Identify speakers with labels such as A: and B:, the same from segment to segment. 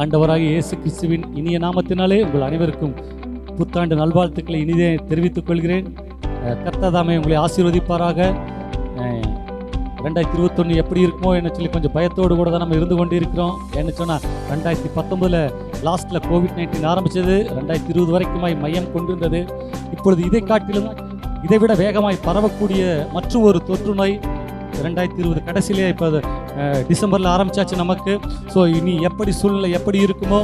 A: ஆண்டவராகிய இயேசு கிறிஸ்துவின் இனிய நாமத்தினாலே உங்கள் அனைவருக்கும் புத்தாண்டு நல்வாழ்த்துக்களை இனிதே தெரிவித்துக் கொள்கிறேன். கர்த்தர் உங்களை ஆசீர்வதிப்பாராக. 2021 எப்படி இருக்குமோ என்ன சொல்லி கொஞ்சம் பயத்தோடு கூட தான் நம்ம இருந்து கொண்டு இருக்கிறோம். என்ன சொன்னால் 2019 லாஸ்ட்டில் COVID-19 ஆரம்பித்தது, 2020 வரைக்குமாய் மையம் கொண்டிருந்தது. இப்பொழுது இதை காட்டிலும் இதைவிட வேகமாய் பரவக்கூடிய மற்றும் ஒரு தொற்று நோய் 2020 கடைசியிலே இப்போ டிசம்பரில் ஆரம்பித்தாச்சு நமக்கு. ஸோ இனி எப்படி சூழ்நிலை எப்படி இருக்குமோ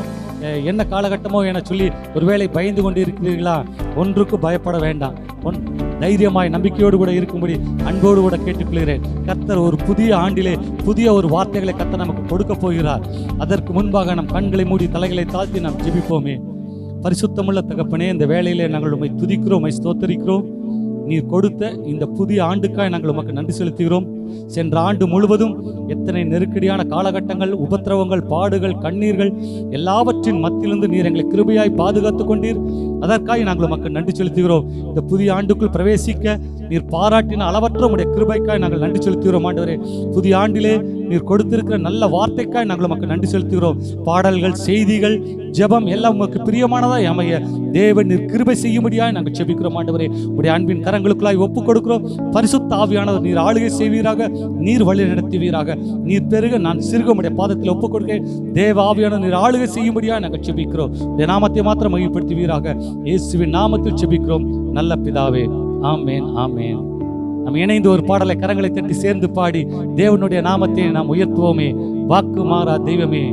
A: என்ன காலகட்டமோ என சொல்லி ஒருவேளை பயந்து கொண்டு இருக்கிறீர்களா? ஒன்றுக்கும் பயப்பட வேண்டாம். தைரியமாய் நம்பிக்கையோடு கூட இருக்கும்படி அன்போடு கூட கேட்டுக்கொள்கிறேன். கர்த்தர் ஒரு புதிய ஆண்டிலே புதிய ஒரு வார்த்தைகளை கர்த்தர் நமக்கு கொடுக்க போகிறார். அதற்கு முன்பாக நம் கண்களை மூடி தலைகளை தாழ்த்தி நாம் ஜெபிப்போமே. பரிசுத்தமுள்ள தகப்பனே, இந்த வேளையிலே நாங்கள் உம்மை துதிக்கிறோம், உம்மை ஸ்தோத்தரிக்கிறோம். நீர் கொடுத்த இந்த புதிய ஆண்டுக்காய் நாங்கள் உமக்கு நன்றி செலுத்துகிறோம். சென்ற ஆண்டு முழுவதும் எத்தனை நெருக்கடியான காலகட்டங்கள், உபத்திரவங்கள், பாடுகள், கண்ணீர்கள் எல்லாவற்றின் மத்தியிலிருந்து நீர் எங்களை கிருபையாய் பாதுகாத்து கொண்டீர். அதற்காக நாங்கள் உமக்கு நன்றி செலுத்துகிறோம். இந்த புதிய ஆண்டுக்குள் பிரவேசிக்க நீர் பாராட்டின அளவற்ற உடைய கிருபைக்காய் நாங்கள் நன்றி செலுத்துகிறோம். ஆண்டவரே, புதிய ஆண்டிலே நீர் கொடுத்திருக்கிற நல்ல வார்த்தைக்காய் நாங்கள் உமக்கு நன்றி செலுத்துகிறோம். பாடல்கள், செய்திகள், ஜெபம் எல்லாம் உமக்கு பிரியமானதாய் அமைய தேவன் நீர் கிருபை செய்யும்படியாய் நாங்கள் ஜெபிக்கிறோம். ஆண்டவரே, உடைய அன்பின் கரங்களுக்குள்ளாய் ஒப்புக் கொடுக்கிறோம். பரிசுத்த ஆவியானவர் நீர் ஆளுகை செய்வீராக, நீர் வழி நடத்துவீராக. நீர் பெருக நான் சிறுக உடைய பாதத்தில் ஒப்புக் கொடுக்க தேவ ஆவியானவர் நீர் ஆளுகை செய்யும்படியாய் நாங்கள் ஜெபிக்கிறோம். இந்த நாமத்தை மாத்திரம் மகிமைப்படுத்துவீராக. இயேசுவின் நாமத்தில் ஜெபிக்கிறோம் நல்ல பிதாவே, ஆமேன், ஆமேன். நாம் இணைந்து ஒரு பாடலை கரங்களை தட்டி சேர்ந்து பாடி தேவனுடைய நாமத்தை நாம் உயர்த்துவோமே. வாக்கு மாறா தெய்வமே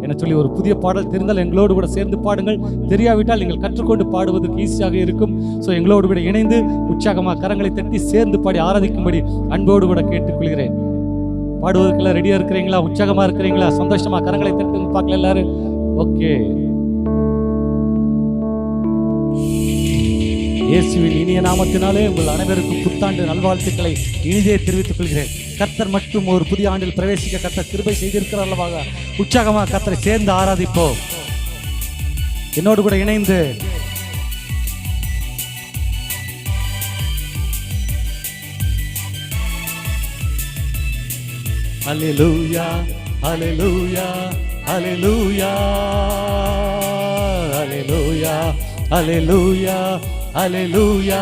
A: என சொல்லி ஒரு புதிய பாடல் தெரிந்தால் எங்களோடு கூட சேர்ந்து பாடுங்கள். தெரியாவிட்டால் நீங்கள் கற்றுக்கொண்டு பாடுவதற்கு ஈஸியாக இருக்கும். ஸோ எங்களோடு கூட இணைந்து உற்சாகமாக கரங்களை தட்டி சேர்ந்து பாடி ஆராதிக்கும்படி அன்போடு கூட கேட்டுக்கொள்கிறேன். பாடுவதற்கெல்லாம் ரெடியாக இருக்கிறீங்களா? உற்சாகமாக இருக்கிறீங்களா? சந்தோஷமாக கரங்களை தட்டி பார்க்கல எல்லாரும்? ஓகே. இயேசுவின் இனிய நாமத்தினாலே உங்கள் அனைவருக்கும் புத்தாண்டு நல்வாழ்த்துக்களை இனிதே தெரிவித்துக் கொள்கிறேன். கர்த்தர் மட்டும் ஒரு புதிய ஆண்டில் பிரவேசிக்க கர்த்தர் கிருபை செய்திருக்கிறார் அல்லவாக. உற்சாகமாக கர்த்தரை சேர்ந்து ஆராதிப்போம். என்னோடு கூட இணைந்து அல்லேலூயா, அல்லேலூயா, அல்லேலூயா, அல்லேலூயா, அல்லேலூயா, அல்லேலூயா.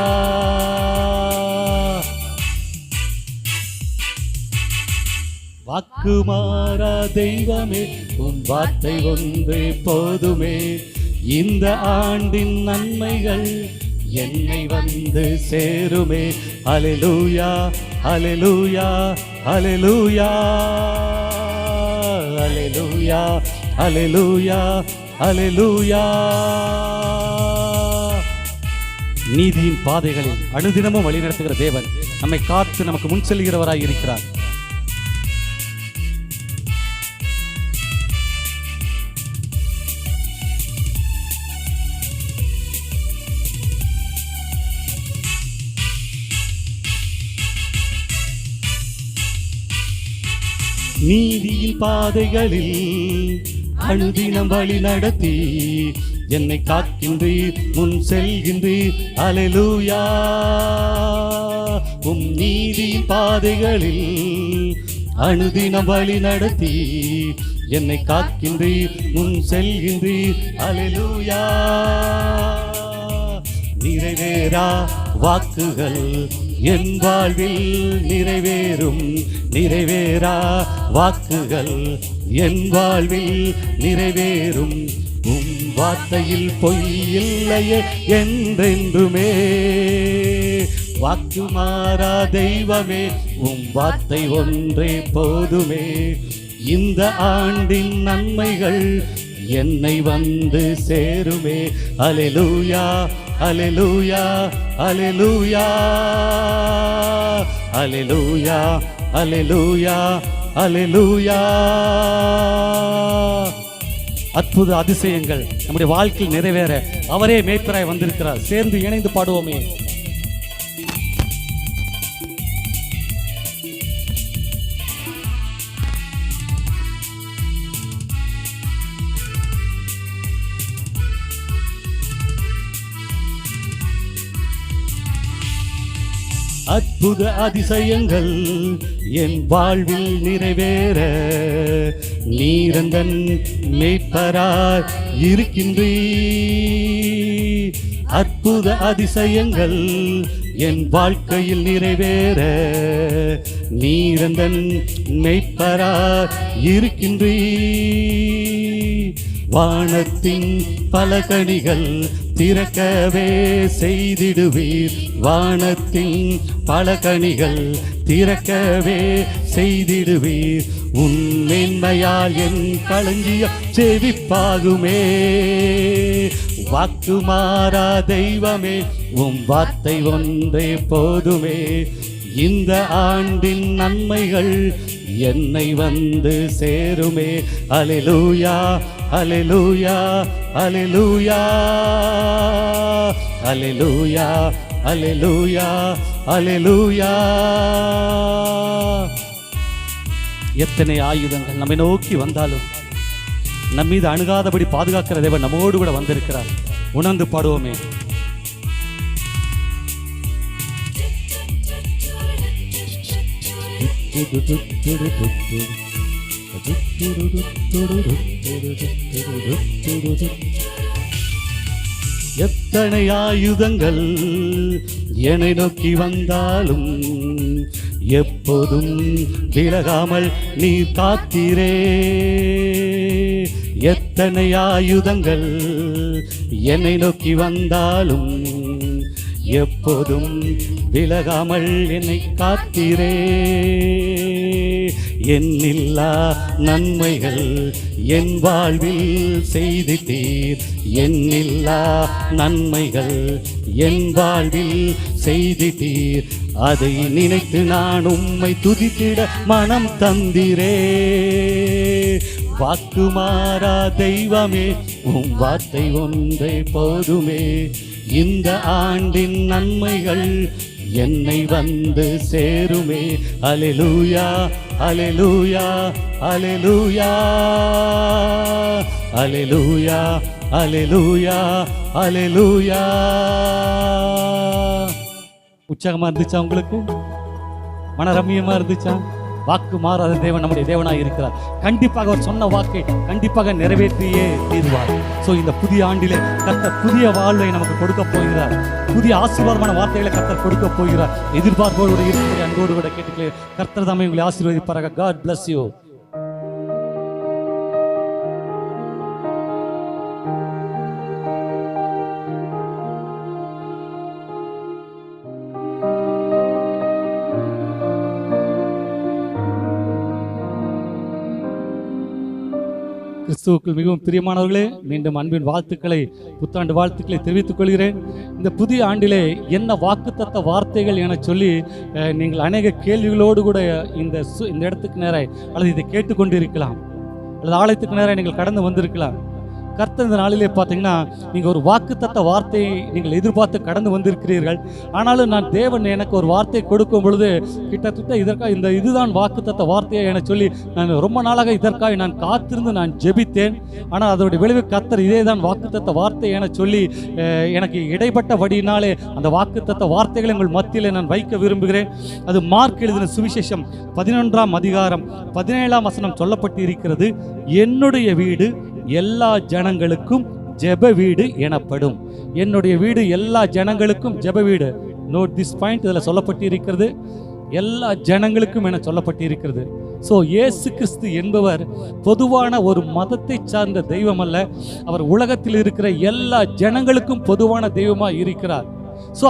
A: வாக்கு மாறா தெய்வமே, உன் வார்த்தை ஒன்றே போதுமே. இந்த ஆண்டின் நன்மைகள் என்னை வந்து சேருமே. அல்லேலூயா, அல்லேலூயா, அல்லேலூயா, அல்லேலூயா, அல்லேலூயா, அல்லேலூயா. நீதியின் பாதைகளில் அனுதினமும் வழிநடத்துகிற தேவன் நம்மை காத்து நமக்கு முன் செல்கிறவராய் இருக்கிறார். நீதியின் பாதைகளில் அனுதினம் வழி நடத்தி என்னை காக்கின்றீர், முன் செல்கின்றீர். அல்லேலூயா. உம் நீதியின் பாதைகளில் அனுதினம் வழி நடத்தி என்னை காக்கின்றீர், முன் செல்கின்றீர். அல்லேலூயா. நிறைவேறா வாக்குகள் என் வாழ்வில் நிறைவேறும். நிறைவேறா வாக்குகள் என் வாழ்வில் நிறைவேறும். உம் வார்த்தையில் பொய் இல்லையே என்றென்றுமே. வாக்கு மாறா தெய்வமே, உம் வார்த்தை ஒன்றே போதுமே. இந்த ஆண்டின் நன்மைகள் என்னை வந்து சேருமே. அல்லேலூயா, அல்லேலூயா, அல்லேலூயா, அல்லேலூயா, அல்லேலூயா, அல்லேலூயா. அற்புத அதிசயங்கள் நம்முடைய வாழ்க்கையில் நிறைவேற அவரே மேய்ப்பராய் வந்திருக்கிறார். சேர்ந்து இணைந்து பாடுவோமே. அற்புத அதிசயங்கள் என் வாழ்வில் நிறைவேற நீரந்தன் மேய்ப்பராய் இருக்கின்றீர். அற்புத அதிசயங்கள் என் வாழ்க்கையில் நிறைவேற நீரந்தன் மேய்ப்பராய் இருக்கின்றீர். வானத்தின் பல கனிகள் திறக்கவே செய்திடுவீர். வானத்தின் பல கனிகள் திறக்கவே செய்திடுவீர். உன் மேன்மையால் என் களஞ்சியம் செழிப்பாகுமே. வாக்கு மாறா தெய்வமே, உம் வார்த்தை ஒன்றே போதுமே. இந்த ஆண்டின் நன்மைகள் என்னை வந்து சேருமே. அல்லேலூயா அல்லேலூயா அல்லேலூயா அல்லேலூயா அல்லேலூயா அல்லேலூயா. எத்தனை ஆயுதங்கள் நம்மை நோக்கி வந்தாலும் நம் மீது அணுகாதபடி பாதுகாக்கிற தேவன் நம்மோடு கூட வந்திருக்கிறார். உணர்ந்து பாடுவோமே. எத்தனை ஆயுதங்கள் என்னை நோக்கி வந்தாலும் எப்போதும் விலகாமல் நீ காத்தீரே. எத்தனை ஆயுதங்கள் என்னை நோக்கி வந்தாலும் எப்போதும் விலகாமல் என்னை காத்தீரே. எண்ணில்லா நன்மைகள் என் வாழ்வில் செய்திட்டீர். எண்ணில்லா நன்மைகள் என் வாழ்வில் செய்திட்டீர். அதை நினைத்து நான் உம்மை துதித்திட மனம் தந்திரே. வாக்கு மாறா தெய்வமே, உம் வார்த்தை ஒன்றே போதுமே. இந்த ஆண்டின் நன்மைகள் என்னை வந்து சேருமே. அல்லேலூயா அல்லேலூயா அல்லேலூயா அல்லேலூயா அல்லேலூயா அல்லேலூயா. உற்சாகமா இருந்துச்சா? உங்களுக்கு மனரம்யமா இருந்துச்சா? வாக்கு மாறாத தேவன் நம்முடைய தேவனாய் இருக்கிறார். கண்டிப்பாக அவர் சொன்ன வாக்கை கண்டிப்பாக நிறைவேற்றியே தீர்வார். ஸோ இந்த புதிய ஆண்டிலே கர்த்தர் புதிய வாழ்வை நமக்கு கொடுக்க போகிறார். புதிய ஆசீர்வாதமான வார்த்தைகளை கர்த்தர் கொடுக்க போகிறார். எதிர்பார்ப்போடு இருக்கிற அன்போடு கூட கேட்டுக்கிறேன். கர்த்தர் தாமே உங்களை ஆசீர்வதிப்பாராக. God bless you. கிறிஸ்துவுக்குள் மிகவும் பிரியமானவர்களே, மீண்டும் அன்பின் வாழ்த்துக்களை, புத்தாண்டு வாழ்த்துக்களை தெரிவித்துக் கொள்கிறேன். இந்த புதிய ஆண்டிலே என்ன வாக்குத்தத்த வார்த்தைகள் என சொல்லி நீங்கள் அநேக கேள்விகளோடு கூட இந்த இடத்துக்கு நேராக அல்லது இதை கேட்டுக்கொண்டிருக்கலாம், அல்லது ஆலயத்துக்கு நேராக நீங்கள் கடந்து வந்திருக்கலாம். கர்த்தர் இந்த நாளிலே பார்த்தீங்கன்னா நீங்கள் ஒரு வாக்குத்தத்த வார்த்தையை நீங்கள் எதிர்பார்த்து கடந்து வந்திருக்கிறீர்கள். ஆனாலும் நான் தேவன் எனக்கு ஒரு வார்த்தை கொடுக்கும் பொழுது கிட்டத்தட்ட இதுதான் வாக்குத்தத்த வார்த்தையை என சொல்லி நான் ரொம்ப நாளாக இதற்காக நான் காத்திருந்து நான் ஜெபித்தேன். ஆனால் அதோடைய விளைவு கர்த்தர் இதே தான் வாக்குத்தத்த வார்த்தை என சொல்லி எனக்கு இடைப்பட்ட வழியினாலே அந்த வாக்குத்தத்த வார்த்தைகளை உங்கள் மத்தியிலே நான் வைக்க விரும்புகிறேன். அது மார்க் எழுதின சுவிசேஷம் 11ஆம் அதிகாரம் 17ஆம் வசனம் சொல்லப்பட்டு இருக்கிறது. என்னுடைய வீடு எல்லா ஜனங்களுக்கும் ஜெப வீடு எனப்படும். என்னுடைய வீடு எல்லா ஜனங்களுக்கும் ஜெப வீடு. Note this point. இதில் சொல்லப்பட்டு இருக்கிறது எல்லா ஜனங்களுக்கும் என சொல்லப்பட்டு இருக்கிறது. ஸோ இயேசு கிறிஸ்து என்பவர் பொதுவான ஒரு மதத்தை சார்ந்த தெய்வம் அல்ல. அவர் உலகத்தில் இருக்கிற எல்லா ஜனங்களுக்கும் பொதுவான தெய்வமாக இருக்கிறார். ஸோ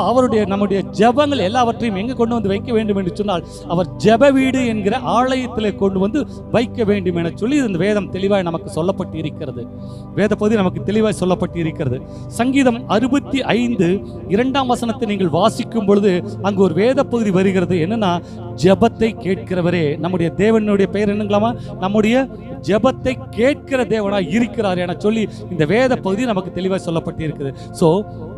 A: நம்முடைய ஜெபங்கள் எல்லாவற்றையும் எங்கே கொண்டு வந்து வைக்க வேண்டும் என்று சொன்னால் அவர் ஜெப வீடு என்கிற ஆலயத்தில் கொண்டு வந்து வைக்க வேண்டும் என சொல்லி இந்த வேதம் தெளிவாக நமக்கு சொல்லப்பட்டு இருக்கிறது. வேத பகுதி நமக்கு தெளிவாக சொல்லப்பட்டு இருக்கிறது. சங்கீதம் 65 2ஆம் வசனத்தை நீங்கள் வாசிக்கும் பொழுது அங்கு ஒரு வேத பகுதி வருகிறது. என்னன்னா, ஜெபத்தை கேட்கிறவரே. நம்முடைய தேவனுடைய பெயர் என்னங்களாமா? நம்முடைய ஜெபத்தை கேட்கிற தேவனாய் இருக்கிறார் என சொல்லி இந்த வேத பகுதி நமக்கு தெளிவாக சொல்லப்பட்டு இருக்குது. ஸோ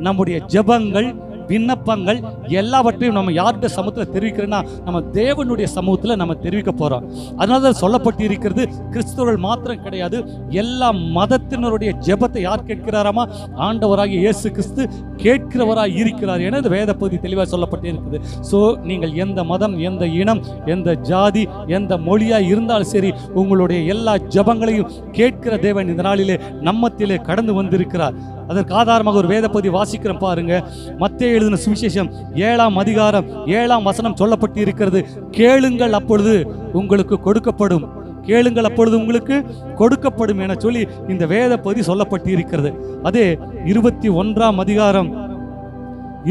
A: நம்முடைய ஜெபங்கள் விண்ணப்பங்கள் எல்லாவற்றையும் நம்ம யார்கிட்ட சமூகத்தில் தெரிவிக்கிறோன்னா நம்ம தேவனுடைய சமூகத்தில் நம்ம தெரிவிக்க போகிறோம். அதனால தான் சொல்லப்பட்டு இருக்கிறது, கிறிஸ்தவர்கள் மாத்திரம் கிடையாது, எல்லா மதத்தினருடைய ஜெபத்தை யார் கேட்கிறாராமா? ஆண்டவராகிய இயேசு கிறிஸ்து கேட்கிறவராய் இருக்கிறார் என இந்த வேத பகுதி தெளிவாக சொல்லப்பட்டு இருக்குது. ஸோ நீங்கள் எந்த மதம், எந்த இனம், எந்த ஜாதி, எந்த மொழியாக இருந்தாலும் சரி, உங்களுடைய எல்லா ஜெபங்களையும் கேட்கிற தேவன் இந்த நாளிலே நம்மத்திலே கடந்து வந்திருக்கிறார். அதற்கு ஆதாரமாக ஒரு வேத பகுதி வாசிக்கிறோம் பாருங்க. மத்தேயு எழுதின சுவிசேஷம் 7ஆம் அதிகாரம் 7ஆம் வசனம் சொல்லப்பட்டு இருக்கிறது, கேளுங்கள் அப்பொழுது உங்களுக்கு கொடுக்கப்படும், கேளுங்கள் அப்பொழுது உங்களுக்கு கொடுக்கப்படும் என சொல்லி இந்த வேத பகுதி சொல்லப்பட்டு இருக்கிறது. அதே 21ஆம் அதிகாரம்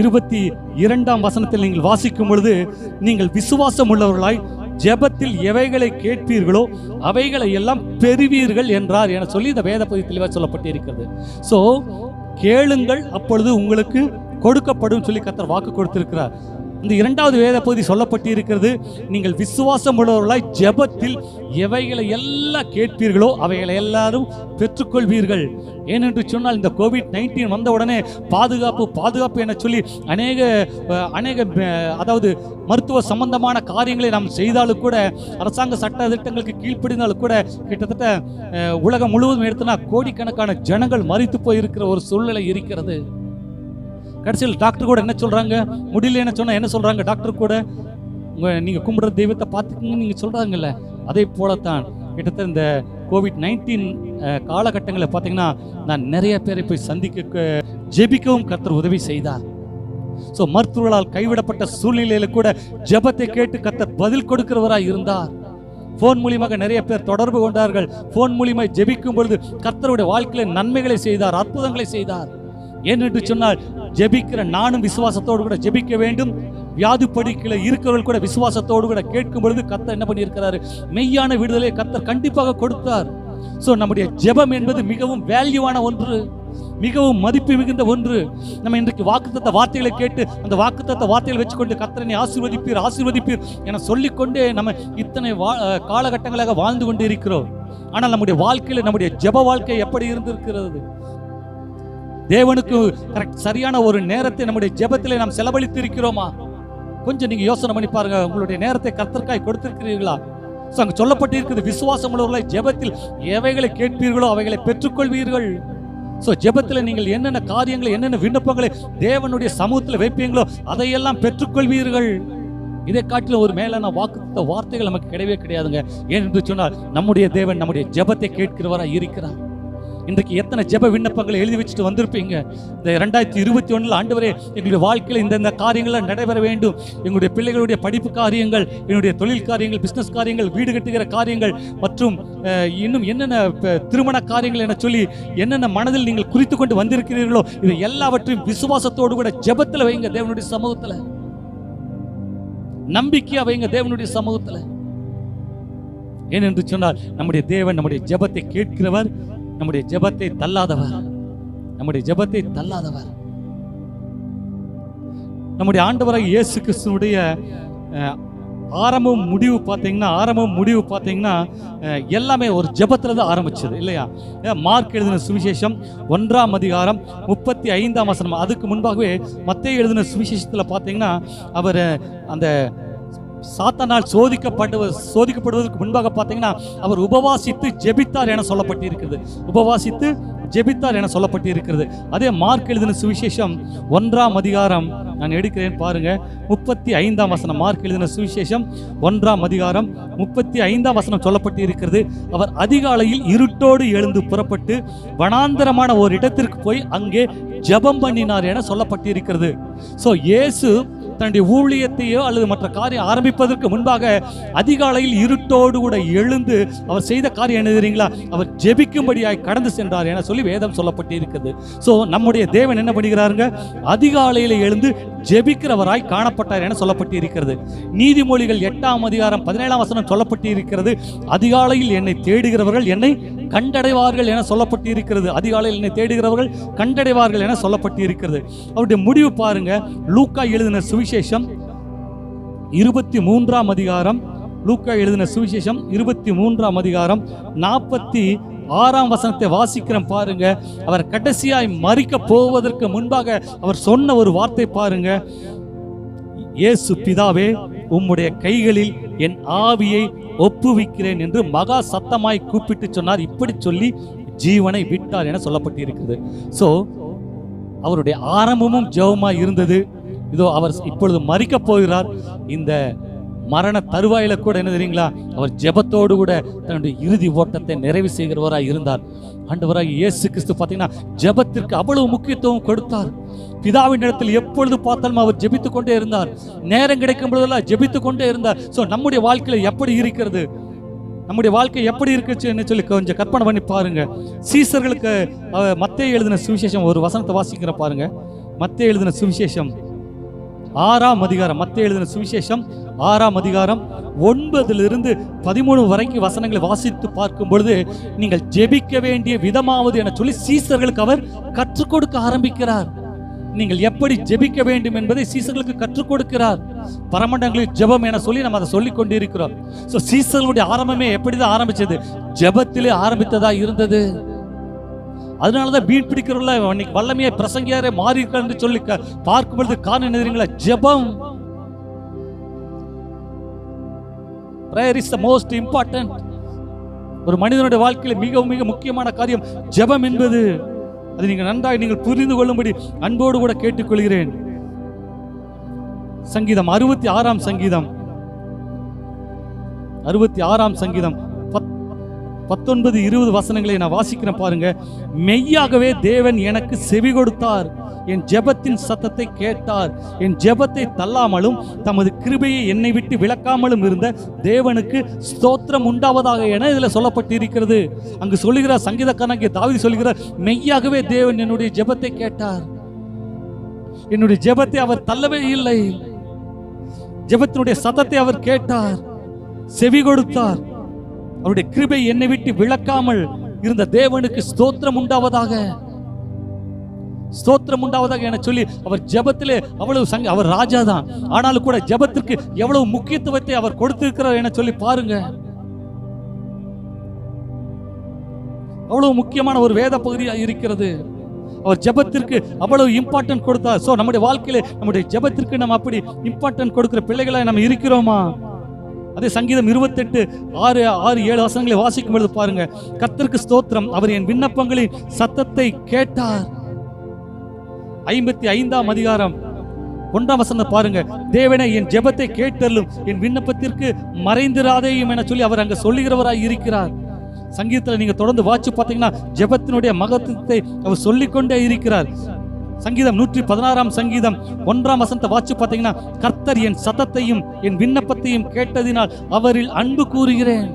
A: 22ஆம் வசனத்தில் நீங்கள் வாசிக்கும் பொழுது, நீங்கள் விசுவாசம் உள்ளவர்களாய் ஜெபத்தில் எவைகளை கேட்பீர்களோ அவைகளை எல்லாம் பெறுவீர்கள் என்றார் என சொல்லி இந்த வேத பகுதி தெளிவாக சொல்லப்பட்டு இருக்கிறது. ஸோ கேளுங்கள் அப்பொழுது உங்களுக்கு கொடுக்கப்படும் சொல்லி கர்த்தர் வாக்கு கொடுத்திருக்கிறார். இந்த 2வது வேத பகுதி சொல்லப்பட்டு இருக்கிறது, நீங்கள் விசுவாசம் உள்ளவர்களாய் ஜெபத்தில் எவைகளை எல்லாம் கேட்பீர்களோ அவைகளை எல்லாரும் பெற்றுக்கொள்வீர்கள். ஏனென்று சொன்னால் இந்த COVID-19 வந்த உடனே பாதுகாப்பு என சொல்லி அநேக அதாவது மருத்துவ சம்பந்தமான காரியங்களை நாம் செய்தாலும் கூட, அரசாங்க சட்ட திட்டங்களுக்கு கீழ்ப்படிந்தாலும் கூட, கிட்டத்தட்ட உலகம் முழுவதும் எடுத்தனா கோடிக்கணக்கான ஜனங்கள் மரித்து போயிருக்கிற ஒரு சூழ்நிலை இருக்கிறது. கடைசியில் டாக்டர் கூட என்ன சொல்றாங்க, முடியலன்னு சொன்னா என்ன சொல்றாங்க, டாக்டர் கூட நீங்க கும்பிடுற தெய்வத்தை பார்த்துக்கங்க நீங்க சொல்றாங்கல்ல. அதே போலத்தான் கிட்டத்தட்ட இந்த COVID-19 காலகட்டங்களில் பார்த்தீங்கன்னா நான் நிறைய பேரை போய் சந்திக்க ஜெபிக்கவும் கர்த்தர் உதவி செய்தார். ஸோ மருத்துவர்களால் கைவிடப்பட்ட சூழ்நிலையில கூட ஜெபத்தை கேட்டு கர்த்தர் பதில் கொடுக்கிறவராய் இருந்தார். போன் மூலியமாக நிறைய பேர் தொடர்பு கொண்டார்கள். போன் மூலியமாக ஜெபிக்கும் பொழுது கர்த்தருடைய வாழ்க்கையில நன்மைகளை செய்தார், அற்புதங்களை செய்தார். ஏனென்று சொன்னால் ஜெபிக்கிற நானும் விசுவாசத்தோடு கூட ஜெபிக்க வேண்டும். வியாதி படுக்கையில் இருக்கிறவர்கள் கூட விசுவாசத்தோடு கூட கேட்கும் பொழுது கர்த்தர் என்ன பண்ணியிருக்கிறாரு, மெய்யான விடுதலை கர்த்தர் கண்டிப்பாக கொடுத்தார். ஸோ நம்முடைய ஜெபம் என்பது மிகவும் வேல்யூவான ஒன்று, மிகவும் மதிப்பு மிகுந்த ஒன்று. நம்ம இன்றைக்கு வாக்குத்தத்த வார்த்தைகளை கேட்டு அந்த வாக்குத்தத்த வார்த்தைகளை வச்சுக்கொண்டு கர்த்தரை ஆசீர்வதிப்பீர் என சொல்லிக்கொண்டே நம்ம இத்தனை காலகட்டங்களாக வாழ்ந்து கொண்டு இருக்கிறோம். ஆனால் நம்முடைய வாழ்க்கையில் நம்முடைய ஜெப வாழ்க்கை எப்படி இருந்திருக்கிறது? தேவனுக்கு சரியான ஒரு நேரத்தை நம்முடைய ஜெபத்திலே நாம் செலவழித்து இருக்கிறோமா? கொஞ்சம் நீங்க யோசனை பண்ணி பாருங்க. உங்களுடைய நேரத்தை கர்த்தருக்காய் கொடுத்திருக்கிறீர்களா? அங்க சொல்லப்பட்டு இருக்குது, விசுவாசம் உள்ளவர்களை ஜெபத்தில் எவைகளை கேட்பீர்களோ அவைகளை பெற்றுக்கொள்வீர்கள். ஸோ ஜெபத்தில் நீங்கள் என்னென்ன காரியங்களை, என்னென்ன விண்ணப்பங்களை தேவனுடைய சமூகத்தில் வைப்பீங்களோ அதையெல்லாம் பெற்றுக்கொள்வீர்கள். இதை காட்டிலும் ஒரு மேலான வாக்குத்த வார்த்தைகள் நமக்கு கிடையவே கிடையாதுங்க. ஏனென்று சொன்னால் நம்முடைய தேவன் நம்முடைய ஜெபத்தை கேட்கிறவராக இருக்கிறார். இன்றைக்கு எத்தனை ஜெப விண்ணப்பங்களை எழுதி வச்சுட்டு வந்திருப்பீங்க. இந்த 2021 ஆண்டவரே எங்களுடைய வாழ்க்கையில் இந்த காரியங்கள் நடைபெற வேண்டும், எங்களுடைய பிள்ளைகளுடைய படிப்பு காரியங்கள், என்னுடைய தொழில் காரியங்கள், பிசினஸ் காரியங்கள், வீடு கட்டுகிற காரியங்கள் மற்றும் இன்னும் என்னென்ன திருமண காரியங்கள் என சொல்லி என்னென்ன மனதில் நீங்கள் குறித்து கொண்டு வந்திருக்கிறீர்களோ இது எல்லாவற்றையும் விசுவாசத்தோடு கூட ஜெபத்தில் வைங்க. தேவனுடைய சமூகத்தில் நம்பிக்கையா வைங்க. தேவனுடைய சமூகத்தில் ஏனென்று சொன்னால் நம்முடைய தேவன் நம்முடைய ஜெபத்தை கேட்கிறவர், நம்முடைய ஜெபத்தை தள்ளாதவர், நம்முடைய ஜெபத்தை தள்ளாதவர். நம்முடைய ஆண்டவராகிய இயேசு கிறிஸ்துவுடைய ஆரம்பம் முடிவு பார்த்தீங்கன்னா எல்லாமே ஒரு ஜெபத்தில் தான் ஆரம்பிச்சது இல்லையா? மார்க் எழுதின சுவிசேஷம் 1ஆம் அதிகாரம் 35ஆம் வசனம், அதுக்கு முன்பாகவே மத்தேயு எழுதின சுவிசேஷத்தில் பார்த்தீங்கன்னா அவர் அந்த சாத்தானால் சோதிக்கப்படுவதற்கு முன்பாக பார்த்தீங்கன்னா அவர் உபவாசித்து ஜெபித்தார் என சொல்லப்பட்டு இருக்கிறது. அதே மார்க் எழுதின சுவிசேஷம் 1ஆம் அதிகாரம் நான் எடுக்கிறேன் பாருங்க, 35ஆம் வசனம். மார்க் எழுதின சுவிசேஷம் 1ஆம் அதிகாரம் 35ஆம் வசனம் சொல்லப்பட்டு இருக்கிறது, அவர் அதிகாலையில் இருட்டோடு எழுந்து புறப்பட்டு வனாந்தரமான ஒரு இடத்திற்கு போய் அங்கே ஜெபம் பண்ணினார் என சொல்லப்பட்டு இருக்கிறது. ஸோ இயேசு தன்னுடைய ஊழியத்தையோ அல்லது மற்ற காரியம் ஆரம்பிப்பதற்கு முன்பாக அதிகாலையில் இருட்டோடு கூட எழுந்து அவர் செய்த காரியம் என்ன தெரியுங்களா? அவர் ஜெபிக்கும்படியாய் கடந்து சென்றார் என சொல்லி வேதம் சொல்லப்பட்டு இருக்கிறது. ஸோ நம்முடைய தேவன் என்ன பண்ணுகிறாருங்க? அதிகாலையில் எழுந்து ஜெபிக்கிறவராய் காணப்பட்டார் என சொல்லப்பட்டு இருக்கிறது. நீதிமொழிகள் 8ஆம் அதிகாரம் 17ஆம் வசனம் சொல்லப்பட்டு இருக்கிறது, அதிகாலையில் என்னை தேடுகிறவர்கள் என்னை கண்டடைவார்கள் என சொல்லப்பட்டு இருக்கிறது. அதிகாலையில் என்னை தேடுகிறவர்கள் கண்டடைவார்கள் என சொல்லப்பட்டு இருக்கிறது. அவருடைய முடிவு பாருங்க, லூக்கா எழுதின சுவிசேஷம் 23ஆம் அதிகாரம், லூக்கா எழுதின சுவிசேஷம் 23ஆம் அதிகாரம் 6ஆம் வசனத்தை வாசிக்கிறோம் பாருங்க. அவர் கடைசியாய் மரிக்க போவதற்கு முன்பாக அவர் சொன்ன ஒரு வார்த்தை பாருங்க. இயேசு, பிதாவே, உம்முடைய கைகளில் என் ஆவியை ஒப்புவிக்கிறேன் என்று மகா சத்தமாய் கூப்பிட்டு சொன்னார். இப்படி சொல்லி ஜீவனை விட்டார் என சொல்லப்பட்டிருக்கிறது. சோ அவருடைய ஆரம்பமும் ஜெபமாய் இருந்தது. இதோ அவர் இப்பொழுது மரிக்க போகிறார். இந்த மரண தருவாயில கூட என்ன தெரியுங்களா, அவர் ஜெபத்தோடு கூட தன்னுடைய இறுதி ஓட்டத்தை நிறைவு செய்கிறவராய் இருந்தார். ஆண்டவராக இயேசு கிறிஸ்து பார்த்தீங்கன்னா ஜெபத்திற்கு அவ்வளவு முக்கியத்துவம் கொடுத்தார். பிதாவின் இடத்தில் எப்பொழுது பார்த்தாலும் அவர் ஜெபித்துக் கொண்டே இருந்தார். நேரம் கிடைக்கும் பொழுதெல்லாம் ஜெபித்துக் கொண்டே இருந்தார். ஸோ நம்முடைய வாழ்க்கையில எப்படி இருக்கிறது, நம்முடைய வாழ்க்கை எப்படி இருக்குன்னு சொல்லி கொஞ்சம் கற்பனை பண்ணி பாருங்க. சீசர்களுக்கு மத்தேயு எழுதின சுவிசேஷம் ஒரு வசனத்தை வாசிக்கிற பாருங்க. மத்தேயு எழுதின சுவிசேஷம் 6ஆம் அதிகாரம், மத்தேயு எழுதின சுவிசேஷம் 6ஆம் அதிகாரம் 9 to 13 வரைக்கும் வசனங்களை வாசித்து பார்க்கும் பொழுது, நீங்கள் ஜெபிக்க வேண்டிய விதமாவது என சொல்லி சீசர்களுக்கு அவர் கற்றுக் கொடுக்க ஆரம்பிக்கிறார். நீங்கள் எப்படி ஜெபிக்க வேண்டும் என்பதை சீசர்களுக்கு கற்றுக் கொடுக்கிறார். பரமண்டங்களில் ஜெபம் என சொல்லி நம்ம அதை சொல்லிக் கொண்டிருக்கிறோம். சோ சீசர்களுடைய ஆரம்பமே எப்படிதான் ஆரம்பிச்சது? ஜெபத்திலே ஆரம்பித்ததா இருந்தது. அதனாலதான் மீன் பிடிக்கிறவங்கள இன்னைக்கு வல்லமையை பிரசங்கியாரே மாறி என்று சொல்லி பார்க்கும் பொழுது காரணம் என்ன தெரியுங்களா? ஜெபம். Prayer is the most important. ஒரு மனிதனுடைய வாழ்க்கையில மிக மிக முக்கியமான காரியம் ஜெபம் என்பது. அது நீங்கள் நன்றாக நீங்கள் புரிந்து கொள்ளும்படி அன்போடு கூட கேட்டுக்கொள்கிறேன். சங்கீதம் 66ஆம் சங்கீதம் 66ஆம் சங்கீதம் 19-20 வசனங்களை நான் வாசிக்கிறேன் பாருங்க. மெய்யாகவே தேவன் எனக்கு செவி கொடுத்தார், என் ஜெபத்தின் சத்தத்தை கேட்டார். என் ஜெபத்தை தள்ளாமலும் தமது கிருபையை என்னை விட்டு விலக்காமலும் இருந்த தேவனுக்கு ஸ்தோத்திரம் உண்டாவதாக என இதுல சொல்லப்பட்டிருக்கிறது. அங்கு சொல்லுகிறார் சங்கீதக்காரனாகிய தாவீது சொல்லுகிறார், மெய்யாகவே தேவன் என்னுடைய ஜெபத்தை கேட்டார், என்னுடைய ஜெபத்தை அவர் தள்ளவே இல்லை. ஜெபத்தினுடைய சத்தத்தை அவர் கேட்டார், செவி கொடுத்தார். அவருடைய கிருபை என்னை விட்டு விலக்காமல் இருந்த தேவனுக்கு ஸ்தோத்திரம் உண்டாவதாக, ஸ்தோத்திரம் உண்டாவதாக என சொல்லி அவர் ஜெபத்திலே அவ்வளவு அவர் ராஜா தான், ஆனாலும் கூட ஜெபத்திற்கு எவ்வளவு முக்கியத்துவத்தை அவர் கொடுத்திருக்கிறார் என சொல்லி பாருங்க. அவ்வளவு முக்கியமான ஒரு வேத பகுதியாக இருக்கிறது. அவர் ஜெபத்திற்கு அவ்வளவு இம்பார்ட்டன்ட் கொடுத்தார். சோ நம்முடைய வாழ்க்கையில நம்முடைய ஜெபத்திற்கு நம்ம அப்படி இம்பார்ட்டன்ட் கொடுக்கிற பிள்ளைகளாக நம்ம இருக்கிறோமா? அதே சங்கீதம் 28:6-7 வசனங்களை வாசிக்கும் பொழுது பாருங்க. கர்த்தருக்கு ஸ்தோத்திரம், அவர் என் விண்ணப்பங்களின் சத்தத்தை கேட்டார். 55ஆம் அதிகாரம் 1ஆம் வசனம் பாருங்க. தேவனே என் ஜெபத்தை கேட்டருளும், என் விண்ணப்பத்திற்கு மறைந்திராதேயும் என சொல்லி அவர் அங்க சொல்லுகிறவராய் இருக்கிறார். சங்கீதத்தில் நீங்க தொடர்ந்து வாட்சி பார்த்தீங்கன்னா ஜெபத்தினுடைய மகத்துவத்தை அவர் சொல்லிக்கொண்டே இருக்கிறார். சங்கீதம் 116ஆம் சங்கீதம் 1ஆம் வசனத்தை வாட்சி பார்த்தீங்கன்னா, கர்த்தர் என் சத்தத்தையும் என் விண்ணப்பத்தையும் கேட்டதினால் அவரில் அன்பு கூறுகிறேன்.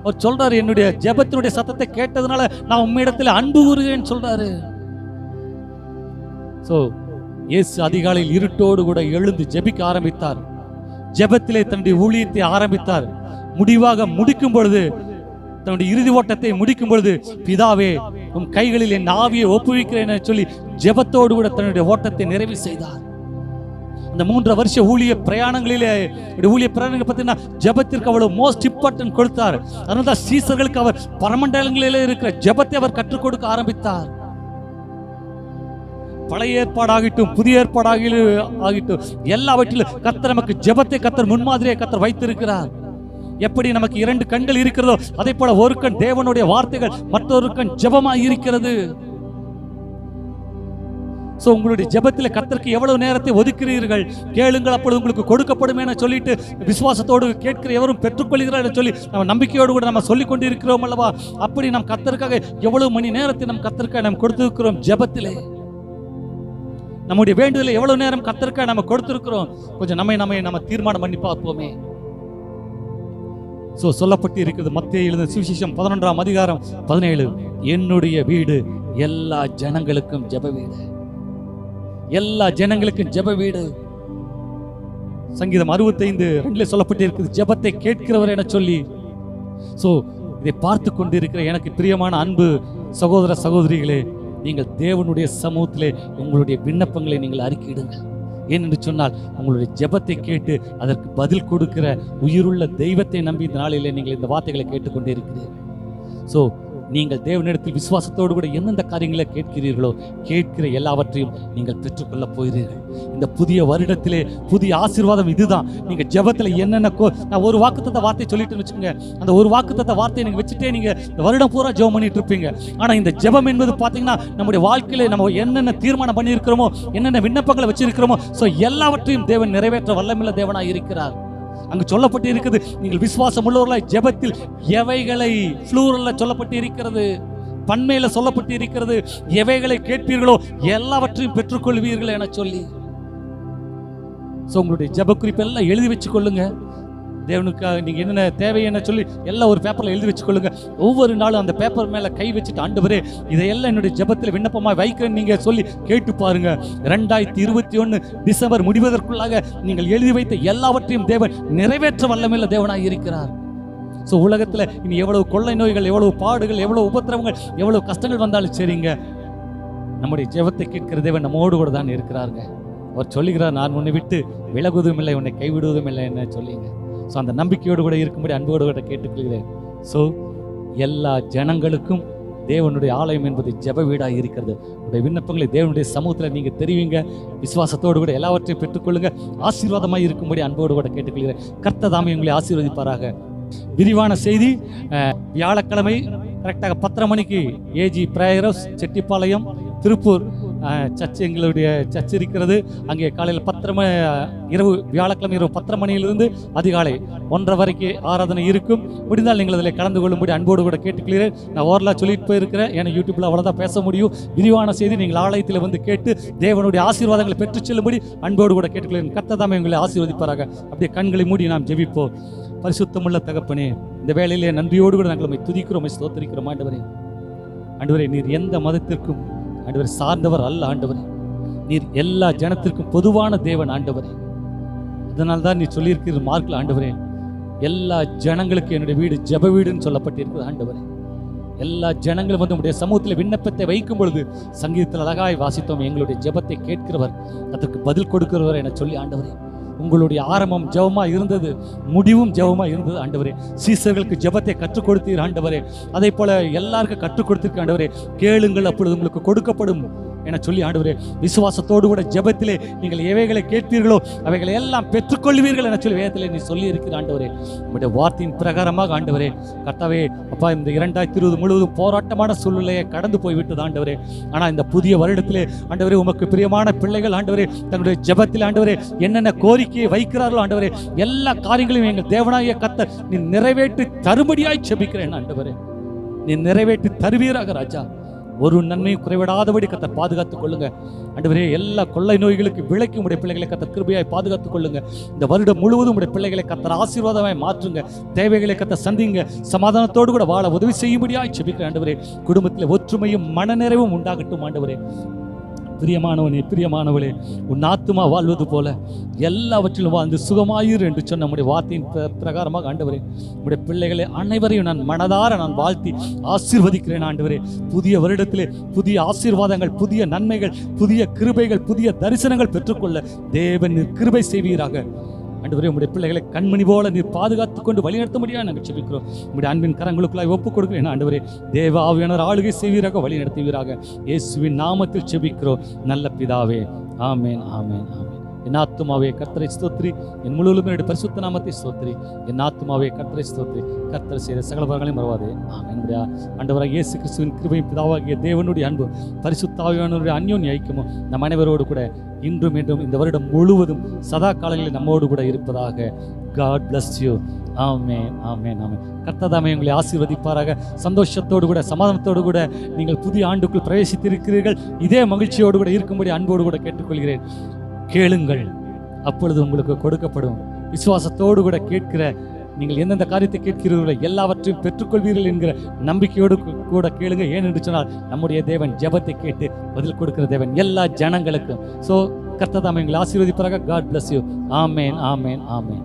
A: அவர் சொல்றாரு, என்னுடைய ஜெபத்தினுடைய சத்தத்தை கேட்டதுனால நான் உம்மிடத்தில் அன்பு கூறுகிறேன் சொல்றாரு. சோ இயேசு அதிகாலையில் இருட்டோடு கூட எழுந்து ஜெபிக்க ஆரம்பித்தார். ஜெபத்திலே தன்னுடைய ஊழியத்தை ஆரம்பித்தார். முடிவாக முடிக்கும் பொழுது, தன்னுடைய இறுதி ஓட்டத்தை முடிக்கும் பொழுது, பிதாவே உம் கைகளில் என் ஆவியை ஒப்புவிக்கிறேன் என சொல்லி ஜெபத்தோடு கூட தன்னுடைய ஓட்டத்தை நிறைவு செய்தார். இந்த 3 வருஷ ஊழிய பிரயாணங்களிலே ஊழிய பிரயாணங்கள் பார்த்தீங்கன்னா ஜெபத்திற்கு அவ்வளவு மோஸ்ட் இம்பார்ட்டன்ட் கொடுத்தார். அதனால தான் சீசர்களுக்கு அவர் பரமண்டலங்களிலே இருக்கிற ஜெபத்தை அவர் கற்றுக் கொடுக்க ஆரம்பித்தார். பழைய ஏற்பாடாகட்டும் புதிய ஏற்பாடாகட்டும் எல்லாவற்றிலும் கர்த்தர் நமக்கு ஜெபத்தை கர்த்தர் முன்மாதிரியை கர்த்தர் வைத்திருக்கிறார். எப்படி நமக்கு 2 கண்கள் இருக்கிறதோ அதே போல ஒரு கண் தேவனுடைய வார்த்தைகள், மற்றொரு கண் ஜெபமாய் இருக்கிறது. சோ உங்களுடைய ஜெபத்திலே கர்த்தருக்கு எவ்வளவு நேரத்தை ஒதுக்குறீர்கள்? கேளுங்கள் அப்பொழுது உங்களுக்கு கொடுக்கப்படும் என சொல்லிட்டு விசுவாசத்தோடு கேட்கிற எவரும் பெற்றுக்கொள்கிறார் என சொல்லி நம்ம நம்பிக்கையோடு கூட நம்ம சொல்லிக் கொண்டிருக்கிறோம் அல்லவா? அப்படி நம் கர்த்தருக்காக எவ்வளவு மணி நேரத்தை நம் கர்த்தருக்காக நாம் கொடுத்திருக்கிறோம்? ஜெபத்திலே நம்முடைய வேண்டுதலை எவ்வளவு நேரம் கர்த்தருக்காக நம்ம கொடுத்திருக்கிறோம்? கொஞ்சம் நம்ம தீர்மானம் பண்ணி பார்ப்போமே. சோ சொல்லப்பட்டு இருக்கிறது மத்தேயு எழுதின சுவிசேஷம் 11ஆம் அதிகாரம் 17, என்னுடைய வீடு எல்லா ஜனங்களுக்கும் ஜெப வீடு, எல்லா ஜனங்களுக்கும் ஜெப வீடு. சங்கீதம் 65:2 சொல்லப்பட்டு இருக்குது, ஜெபத்தை கேட்கிறவர் என சொல்லி. சோ இதை பார்த்து கொண்டிருக்கிற எனக்கு பிரியமான அன்பு சகோதர சகோதரிகளே, நீங்கள் தேவனுடைய சமூகத்திலே உங்களுடைய விண்ணப்பங்களை நீங்கள் அறிக்கையிடுங்க. ஏனென்று சொன்னால் உங்களுடைய ஜெபத்தை கேட்டு அதற்கு பதில் கொடுக்கிற உயிருள்ள தெய்வத்தை நம்பி இந்த நாளிலே நீங்கள் இந்த வார்த்தைகளை கேட்டுக்கொண்டே இருக்கிறீர்கள். ஸோ நீங்கள் தேவனிடத்தில் விசுவாசத்தோடு கூட எந்தெந்த காரியங்களை கேட்கிறீர்களோ கேட்கிற எல்லாவற்றையும் நீங்கள் பெற்றுக்கொள்ள போகிறீர்கள். இந்த புதிய வருடத்திலே புதிய ஆசீர்வாதம் இதுதான். நீங்கள் ஜெபத்தில் என்னென்ன நான் ஒரு வாக்குத்தத்த வார்த்தை சொல்லிட்டேன்னு வச்சுக்கோங்க, அந்த ஒரு வாக்குத்தத்த வார்த்தையை நீங்கள் வச்சுட்டே நீங்கள் இந்த வருடம் பூரா ஜெபம் பண்ணிட்டு இருப்பீங்க. ஆனால் இந்த ஜெபம் என்பது பார்த்தீங்கன்னா நம்முடைய வாழ்க்கையில நம்ம என்னென்ன தீர்மானம் பண்ணியிருக்கிறோமோ, என்னென்ன விண்ணப்பங்களை வச்சிருக்கிறோமோ, ஸோ எல்லாவற்றையும் தேவன் நிறைவேற்ற வல்லமையுள்ள தேவனாக இருக்கிறார். அங்கு சொல்லப்பட்டு இருக்குது, நீங்கள் விசுவாசம் உள்ளவர்களாய் ஜெபத்தில் எவைகளை ப்ளூரல்ல சொல்லப்பட்டு இருக்கிறது, பன்மையில சொல்லப்பட்டு இருக்கிறது, எவைகளை கேட்பீர்களோ எல்லாவற்றையும் பெற்றுக்கொள்வீர்கள் என சொல்லி. உங்களுடைய ஜெப குறிப்பெல்லாம் எழுதி வச்சுக் கொள்ளுங்க. தேவனுக்காக நீங்க என்னென்ன தேவை என்ன சொல்லி எல்லாம் ஒரு பேப்பர்ல எழுதி வச்சுக்கொள்ளுங்க. ஒவ்வொரு நாளும் அந்த பேப்பர் மேல கை வச்சுட்டு, ஆண்டவரே இதையெல்லாம் என்னுடைய ஜெபத்தில் விண்ணப்பமாக வைக்கிறேன்னு நீங்க சொல்லி கேட்டு பாருங்க. 2021 டிசம்பர் முடிவதற்குள்ளாக நீங்கள் எழுதி வைத்த எல்லாவற்றையும் தேவன் நிறைவேற்ற வல்லமையுள்ள தேவனாக இருக்கிறார். உலகத்துல இனி எவ்வளவு கொள்ளை நோய்கள், எவ்வளவு பாடுகள், எவ்வளவு உபத்திரவங்கள், எவ்வளவு கஷ்டங்கள் வந்தாலும் சரிங்க, நம்முடைய ஜெபத்தை கேட்கிற தேவன் நம்மோடு கூட தான் இருக்கிறாருங்க. அவர் சொல்லுகிறார், நான் உன்னை விட்டு விலகுவதும் இல்லை, உன்னை கைவிடுவதும் இல்லை என்ன சொல்லிங்க. அந்த நம்பிக்கையோடு கூட இருக்கும்படி அன்போடு கூட கேட்டுக்கொள்கிறேன். எல்லா ஜனங்களுக்கும் தேவனுடைய ஆலயம் என்பது ஜெப வீடாக இருக்கிறது. உடைய விண்ணப்பங்களை தேவனுடைய சமூகத்தில் நீங்கள் தெரிவிங்க. விசுவாசத்தோடு கூட எல்லாவற்றையும் பெற்றுக்கொள்ளுங்க. ஆசீர்வாதமாக இருக்கும்படி அன்போடு கூட கேட்டுக்கொள்கிறேன். கர்த்தர் தாமே உங்களை ஆசீர்வதிப்பாராக. விரிவான செய்தி வியாழக்கிழமை கரெக்டாக 10:30 மணிக்கு AG prayer house Chettipalayam Tiruppur church, எங்களுடைய சர்ச் இருக்கிறது. அங்கே காலையில் 10:30 இரவு வியாழக்கிழமை இரவு 10:30 மணியிலிருந்து அதிகாலை 1:30 வரைக்கும் ஆராதனை இருக்கும். முடிந்தால் நீங்கள் அதில் கலந்து கொள்ளும்படி அன்போடு கூட கேட்டுக்கொள்கிறேன். நான் ஓரலாக சொல்லிட்டு போயிருக்கிறேன், ஏன்னா யூடியூப்ல அவ்வளோதான் பேச முடியும். விரிவான செய்தி நீங்கள் ஆலயத்தில் வந்து கேட்டு தேவனுடைய ஆசீர்வாதங்களை பெற்றுச் செல்லும்படி அன்போடு கூட கேட்டுக்கொள்கிறேன். கர்த்தர் தாமே உங்களை ஆசீர்வதிப்பாராக. அப்படியே கண்களை மூடி நாம் ஜெபிப்போம். பரிசுத்தமுள்ள தகப்பனே, இந்த வேளையிலே நன்றியோடு கூட நாங்கள் உம்மை துதிக்கிறோம், ஸ்தோத்திரிக்கிறோம். ஆண்டவரே, நீர் எந்த மதத்திற்கும் ஆண்டவரே சார்ந்தவர் அல்ல. ஆண்டவரே, நீர் எல்லா ஜனத்திற்கும் பொதுவான தேவன். ஆண்டவரே, அதனால்தான் நீ சொல்லியிருக்கிற மார்க்கில் ஆண்டவரே, எல்லா ஜனங்களுக்கு என்னுடைய வீடு ஜெப வீடுன்னு சொல்லப்பட்டிருக்கிறது. ஆண்டவரே, எல்லா ஜனங்களும் வந்து உங்களுடைய சமூகத்தில் விண்ணப்பத்தை வைக்கும் பொழுது சங்கீதத்தில் அழகாய் வாசித்தோம், எங்களுடைய ஜெபத்தை கேட்கிறவர், அதற்கு பதில் கொடுக்கிறவர் என சொல்லி. ஆண்டவரே, உங்களுடைய ஆரம்பம் ஜெபமா இருந்தது, முடிவும் ஜெபமா இருந்தது. ஆண்டவரே, சீசர்களுக்கு ஜெபத்தை கற்றுக் கொடுத்தீர். ஆண்டவரே, அதே போல எல்லாருக்கும் கற்றுக் கொடுத்திருக்க. ஆண்டவரே, கேளுங்கள் அப்பொழுது உங்களுக்கு கொடுக்கப்படும் என சொல்லி. ஆண்டவரே, விசுவாசத்தோடு கூட ஜெபத்திலே நீங்கள் எவைகளை கேட்பீர்களோ அவைகளை எல்லாம் பெற்றுக்கொள்வீர்கள் என சொல்லி வேதத்திலே நீ சொல்லி இருக்கிற. ஆண்டவரே, உங்களுடைய வார்த்தையின் பிரகாரமாக ஆண்டவரே கர்த்தாவே அப்பா, இந்த 2020 முழுவதும் போராட்டமான சூழ்நிலையை கடந்து போய்விட்டது. ஆண்டவரே, ஆனால் இந்த புதிய வருடத்திலே ஆண்டவரே உமக்கு பிரியமான பிள்ளைகள் ஆண்டவரே தங்களுடைய ஜெபத்தில் ஆண்டவரே என்னென்ன கோரிக்கையை வைக்கிறார்களோ ஆண்டவரே எல்லா காரியங்களையும் எங்கள் தேவனாகிய கர்த்தர் நீ நிறைவேற்றி தரும்படியாய் ஜெபிக்கிறேன். ஆண்டவரே, நீ நிறைவேற்றி தருவீராக ராஜா. ஒரு நன்மையும் குறைவிடாதபடி கர்த்தர் பாதுகாத்துக் கொள்ளுங்க. ஆண்டவரே, எல்லா கொள்ளை நோய்களுக்கு விலக்கி உடைய பிள்ளைகளை கர்த்தர் கிருபையாய் பாதுகாத்துக் கொள்ளுங்க. இந்த வருடம் முழுவதும் உடைய பிள்ளைகளை கர்த்தர் ஆசீர்வாதமாய் மாற்றுங்க. தேவைகளை கர்த்தர் சந்திங்க. சமாதானத்தோடு கூட வாழ உதவி செய்யும்படியாய் ஜெபிக்கிறேன். ஆண்டவரே, குடும்பத்தில் ஒற்றுமையும் மனநிறைவும் உண்டாகட்டும். ஆண்டவரே, பிரியமானவனே, பிரியமானவளே, உன் ஆத்துமா வாழ்வது போல எல்லாவற்றிலும் வாழ்ந்து சுகமாயிரு என்று சொன்ன நம்முடைய வார்த்தையின் பிரகாரமாக ஆண்டவரே, உடைய பிள்ளைகளை அனைவரையும் நான் மனதார நான் வாழ்த்தி ஆசீர்வதிக்கிறேன். ஆண்டவரே, புதிய வருடத்திலே புதிய ஆசீர்வாதங்கள், புதிய நன்மைகள், புதிய கிருபைகள், புதிய தரிசனங்கள் பெற்றுக்கொள்ள தேவன் கிருபை செய்வீராக. ஆண்டவரே, உங்களுடைய பிள்ளைகளை கண்மணி போல நீர் பாதுகாத்துக் கொண்டு வழிநடத்த முடியாது நாங்கள் செபிக்கிறோம். உங்களுடைய அன்பின் கரங்களுக்குள்ளாய் ஒப்புக் கொடுக்கிறேன். ஆண்டவரே, தேவ ஆவியானவர் ஆளுகை செய்வீராக, வழி நடத்துவீராக. இயேசுவின் நாமத்தில் செபிக்கிறோம் நல்ல பிதாவே. ஆமேன், ஆமேன், ஆமேன். என் ஆத்துமாவே கர்த்தரை ஸ்தோத்திரி, என் முழுவதும் என்னுடைய பரிசுத்த நாமத்தை ஸ்தோத்திரி. என் ஆத்துமாவே கர்த்தரை ஸ்தோத்திரி, கர்த்தர் செய்த சகல வரங்களையும் மறவாதே. ஆமென். ஆண்டவராகிய இயேசு கிறிஸ்துவின் கிருபையும் பிதாவாகிய தேவனுடைய அன்பு பரிசுத்த ஆவியானவருடைய அந்யோன்ய ஐக்கியமும் நம் அனைவரோடு கூட இன்றும் என்றும் இந்த வருடம் முழுவதும் சதா காலங்களில் நம்மோடு கூட இருப்பதாக. God bless you. ஆமென், ஆமென், ஆமென். கர்த்தர் தாமே உங்களை ஆசீர்வதிப்பாராக. சந்தோஷத்தோடு கூட சமாதானத்தோடு கூட நீங்கள் புதிய ஆண்டுக்குள் பிரவேசித்திருக்கிறீர்கள். இதே மகிழ்ச்சியோடு கூட இருக்கும்படி அன்போடு கூட கேட்டுக்கொள்கிறேன். கேளுங்கள், அப்பொழுது உங்களுக்கு கொடுக்கப்படும். விசுவாசத்தோடு கூட கேட்கிற நீங்கள் எந்தெந்த காரியத்தை கேட்கிறீர்களோ எல்லாவற்றையும் பெற்றுக்கொள்வீர்கள் என்கிற நம்பிக்கையோடு கூட கேளுங்க. ஏனென்று சொன்னால் நம்முடைய தேவன் ஜெபத்தை கேட்டு பதில் கொடுக்கிற தேவன் எல்லா ஜனங்களுக்கும். ஸோ கர்த்தர் தாமே உங்களை ஆசீர்வதிப்பாராக. God bless you. ஆமேன், ஆமேன், ஆமேன்.